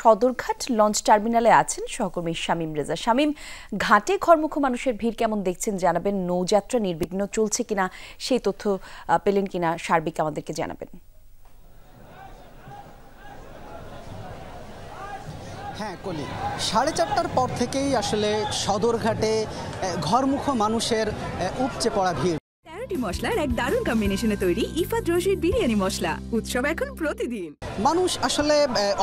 Sadarghat launch টার্মিনালে আছেন সহকর্মী শামীম রেজা। শামীম, ঘাটে ঘরমুখো মানুষের ভিড় কেমন দেখছেন জানাবেন, নৌযাত্রা নির্বিঘ্ন চলছে কিনা সেই তথ্য পেলেন কিনা সার্বিক আমাদেরকে জানাবেন। হ্যাঁ কলি, 4:30টার পর থেকেই আসলে সদরঘাটে ঘরমুখো মানুষের উপচে পড়া ভিড়। 13টি মশলার এক দারুণ কম্বিনেশনে তৈরি ইফাত রশিদ বিরিয়ানি মশলা, উৎসব এখন প্রতিদিন। মানুষ আসলে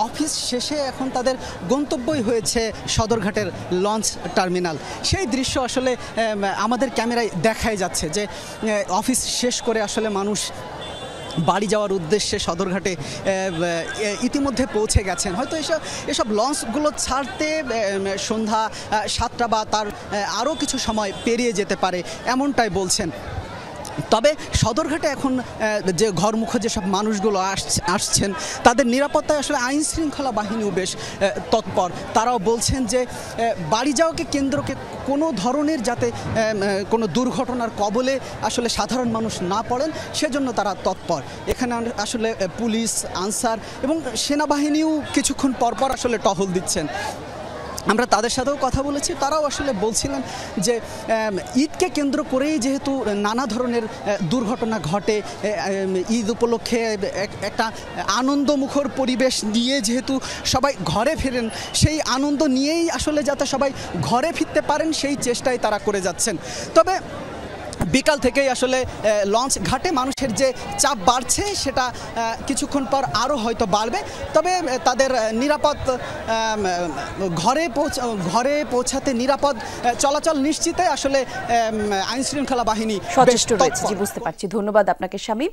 অফিস শেষে এখন তাদের গন্তব্যই হয়েছে সদরঘাটের লঞ্চ টার্মিনাল। সেই দৃশ্য আসলে আমাদের ক্যামেরায় দেখাই যাচ্ছে যে অফিস শেষ করে আসলে মানুষ বাড়ি যাওয়ার উদ্দেশ্যে সদরঘাটে ইতিমধ্যে পৌঁছে গেছেন। হয়তো এসব লঞ্চগুলো ছাড়তে সন্ধ্যা 7টা বা তার আরও কিছু সময় পেরিয়ে যেতে পারে, এমনটাই বলছেন। তবে সদরঘাটে এখন যে ঘরমুখো যেসব মানুষগুলো আসছেন তাদের নিরাপত্তায় আসলে আইন শৃঙ্খলা বাহিনীও বেশ তৎপর। তারাও বলছেন যে বাড়ি যাওয়াকে কেন্দ্রকে কোনো ধরনের যাতে কোনো দুর্ঘটনার কবলে আসলে সাধারণ মানুষ না পড়েন সেজন্য তারা তৎপর। এখানে আসলে পুলিশ, আনসার এবং সেনাবাহিনীও কিছুক্ষণ পরপর আসলে টহল দিচ্ছেন। আমরা তাদের সাথেও কথা বলেছি, তারাও আসলে বলছিলেন যে ঈদকে কেন্দ্র করেই যেহেতু নানা ধরনের দুর্ঘটনা ঘটে, ঈদ উপলক্ষে একটা আনন্দমুখর পরিবেশ নিয়ে যেহেতু সবাই ঘরে ফেরেন, সেই আনন্দ নিয়েই আসলে যাতে সবাই ঘরে ফিরতে পারেন সেই চেষ্টাই তারা করে যাচ্ছেন। তবে বিকাল থেকেই আসলে লঞ্চ ঘাটে মানুষের যে চাপ বাড়ছে সেটা কিছুক্ষণ পর আরও হয়তো বাড়বে। তবে তাদের নিরাপদ ঘরে পৌঁছাতে নিরাপদ চলাচল নিশ্চিতে আসলে আইনশৃঙ্খলা বাহিনী সচেষ্ট রয়েছে। জি, বুঝতে পারছি। ধন্যবাদ আপনাকে শামীম।